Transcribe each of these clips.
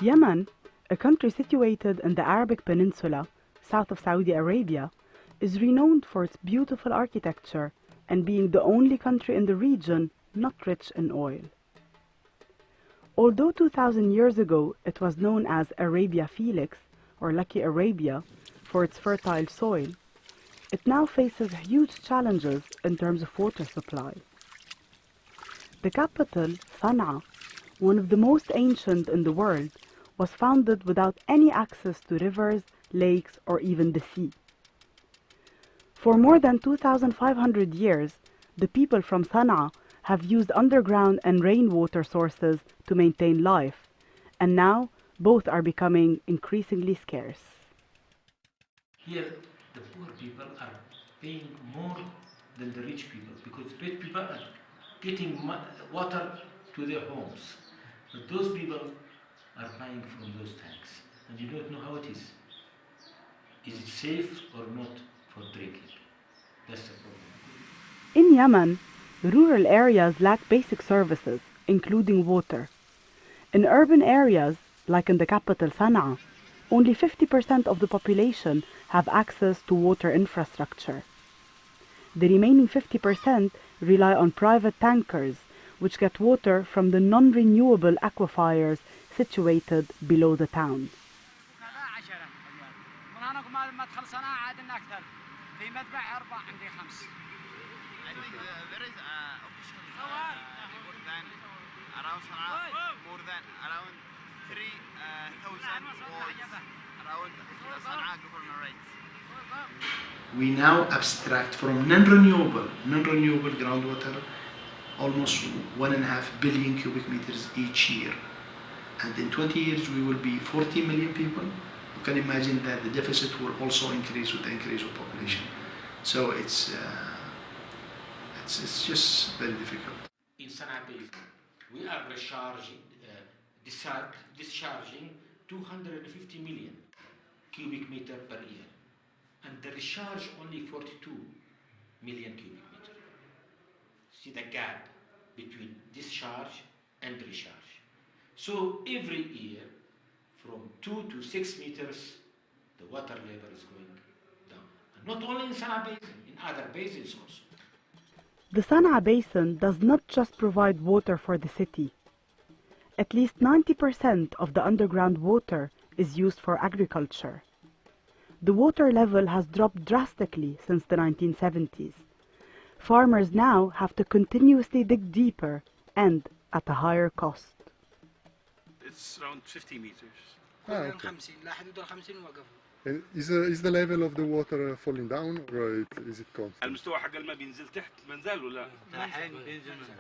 Yemen, a country situated in the Arabic Peninsula, south of Saudi Arabia, is renowned for its beautiful architecture and being the only country in the region not rich in oil. Although 2,000 years ago it was known as Arabia Felix, or Lucky Arabia, for its fertile soil, it now faces huge challenges in terms of water supply. The capital, Sana'a, one of the most ancient in the world, was founded without any access to rivers, lakes, or even the sea. For more than 2,500 years, the people from Sana'a have used underground and rainwater sources to maintain life, and now both are becoming increasingly scarce. Here, the poor people are paying more than the rich people because rich people are getting water to their homes. But those people are buying from those tanks, and you don't know how it is. Is it safe or not for drinking? That's the problem. In Yemen, rural areas lack basic services, including water. In urban areas, like in the capital Sana'a, only 50% of the population have access to water infrastructure. The remaining 50% rely on private tankers, which get water from the non-renewable aquifers situated below the town. We now abstract from non-renewable groundwater almost 1.5 billion cubic meters each year. And in 20 years we will be 40 million people. You can imagine that the deficit will also increase with the increase of population. So it's just very difficult. In Sana'a Basin, we are discharging 250 million cubic meter per year, and the recharge only 42 million cubic meter. See the gap between discharge and recharge. So every year, from 2 to 6 meters, the water level is going down. And not only in Sana'a Basin, in other basins also. The Sana'a Basin does not just provide water for the city. At least 90% of the underground water is used for agriculture. The water level has dropped drastically since the 1970s. Farmers now have to continuously dig deeper and at a higher cost. It's around 50 meters. Okay. Is the level of the water falling down or is it constant? المستوى حق الماء بينزل تحت ما نزل ولا؟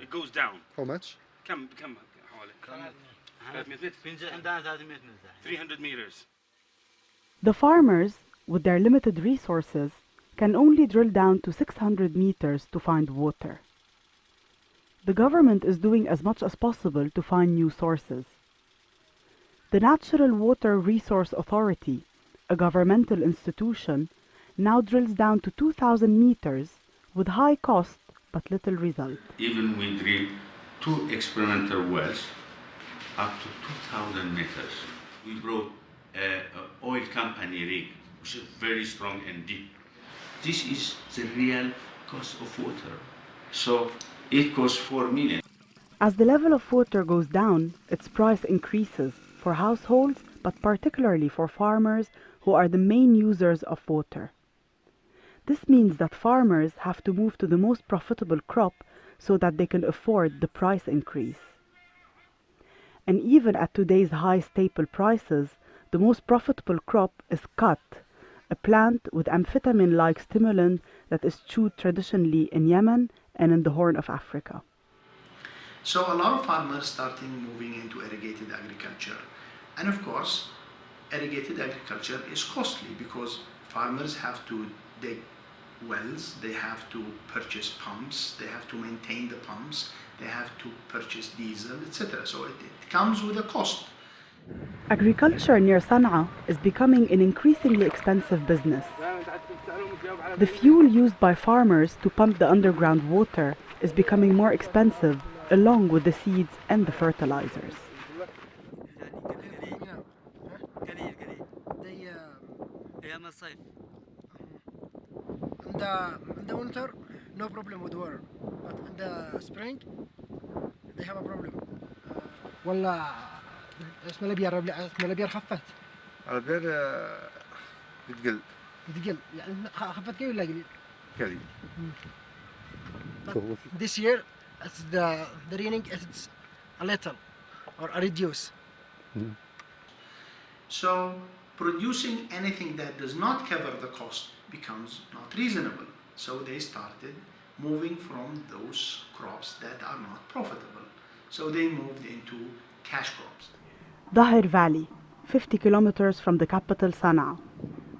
It goes down. How much? كم حوالي؟ 300 متر. بينزل عندنا 300 متر. 300 meters. The farmers, with their limited resources, can only drill down to 600 meters to find water. The government is doing as much as possible to find new sources. The Natural Water Resource Authority, a governmental institution, now drills down to 2,000 meters with high cost but little result. Even we drilled 2 experimental wells up to 2,000 meters. We brought an oil company rig, which is very strong and deep. This is the real cost of water. So it costs 4 million. As the level of water goes down, its price increases for households, but particularly for farmers who are the main users of water. This means that farmers have to move to the most profitable crop so that they can afford the price increase. And even at today's high staple prices, the most profitable crop is khat, a plant with amphetamine-like stimulant that is chewed traditionally in Yemen and in the Horn of Africa. So a lot of farmers starting moving into irrigated agriculture. And of course, irrigated agriculture is costly because farmers have to dig wells, they have to purchase pumps, they have to maintain the pumps, they have to purchase diesel, etc. So it comes with a cost. Agriculture near Sana'a is becoming an increasingly expensive business. The fuel used by farmers to pump the underground water is becoming more expensive, along with the seeds and the fertilizers. أيام الصيف. In the winter, no problem with water, but in the spring, they have a problem. ولا اسم الأبيار خفت. الأبيار بتقل. بتقل يعني خفت كيف ولا قليل؟ قليل. But this year, it's the raining is a little or a reduce. So producing anything that does not cover the cost becomes not reasonable. So they started moving from those crops that are not profitable. So they moved into cash crops. Dahir Valley, 50 kilometers from the capital Sana'a.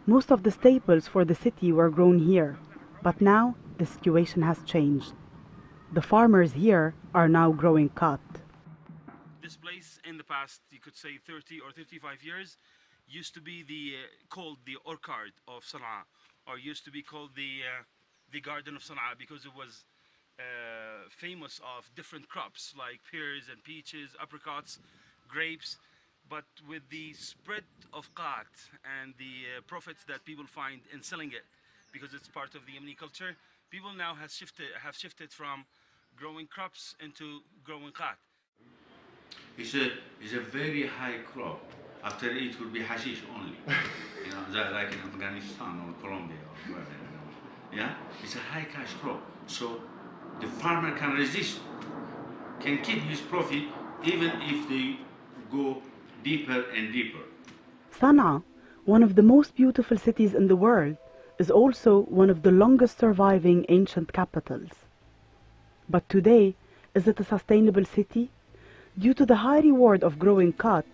Most of the staples for the city were grown here, but now the situation has changed. The farmers here are now growing khat. This place in the past, you could say 30 or 35 years, used to be called the orchard of Sana'a, or used to be called the garden of Sana'a, because it was famous of different crops like pears and peaches, apricots, grapes. But with the spread of khat and the profits that people find in selling it, because it's part of the Yemeni culture, people now have shifted from growing crops into growing khat. It's a very high crop. After it will be hashish only. You know, like in Afghanistan or Colombia or wherever. Yeah, it's a high cash crop. So the farmer can resist, can keep his profit even if they go deeper and deeper. Sana'a, one of the most beautiful cities in the world, is also one of the longest surviving ancient capitals. But today, is it a sustainable city? Due to the high reward of growing khat,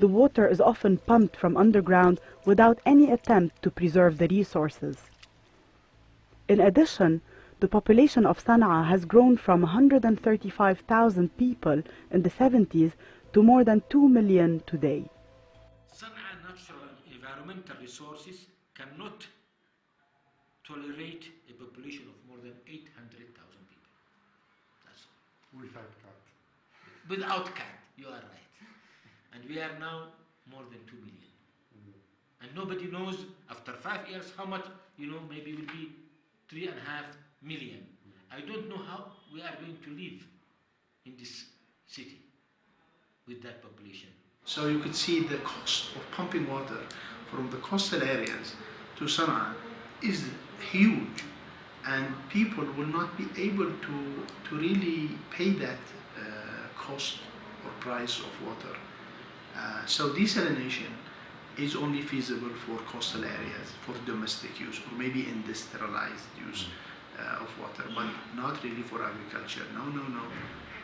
the water is often pumped from underground without any attempt to preserve the resources. In addition, the population of Sana'a has grown from 135,000 people in the 70s to more than 2 million today. Sana'a natural and environmental resources cannot tolerate a population of more than 800,000 people. That's all. Without cat. Without cat, you are right. And we are now more than 2 million. And nobody knows after 5 years how much, maybe will be 3.5 million. I don't know how we are going to live in this city with that population. So you could see the cost of pumping water from the coastal areas to Sana'a is huge, and people will not be able to really pay that cost or price of water. So desalination is only feasible for coastal areas, for domestic use, or maybe industrialized use of water, but not really for agriculture. No.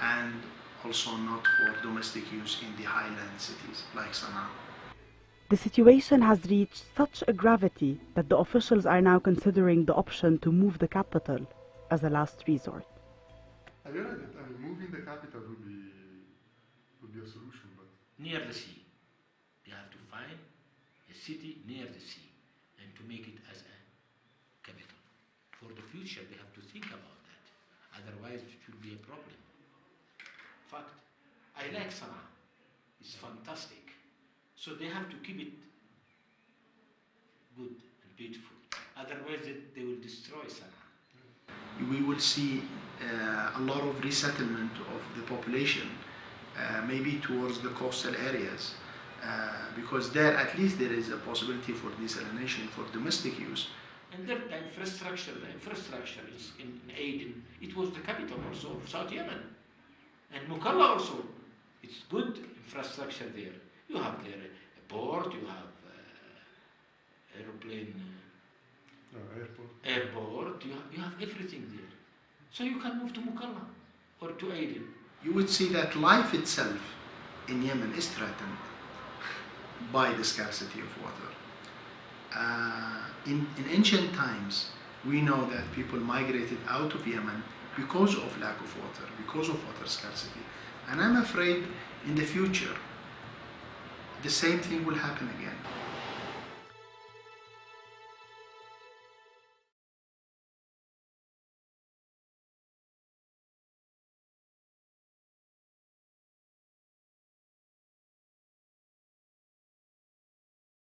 And also not for domestic use in the highland cities like Sana'a. The situation has reached such a gravity that the officials are now considering the option to move the capital as a last resort. I realize that moving the capital would be a solution, but Near the sea. They have to find a city near the sea and to make it as a capital. For the future, they have to think about that. Otherwise, it will be a problem. In fact, I like Sana'a. It's fantastic. So they have to keep it good and beautiful. Otherwise, they will destroy Sana'a. We will see a lot of resettlement of the population, maybe towards the coastal areas, because there at least there is a possibility for desalination for domestic use. And the infrastructure is in Aden. It was the capital also of South Yemen. And Mukalla also, it's good infrastructure there. You have there a port, you have airport, you have everything there. So you can move to Mukalla or to Aden. You would see that life itself in Yemen is threatened by the scarcity of water. In ancient times, we know that people migrated out of Yemen because of lack of water, because of water scarcity. And I'm afraid in the future, the same thing will happen again.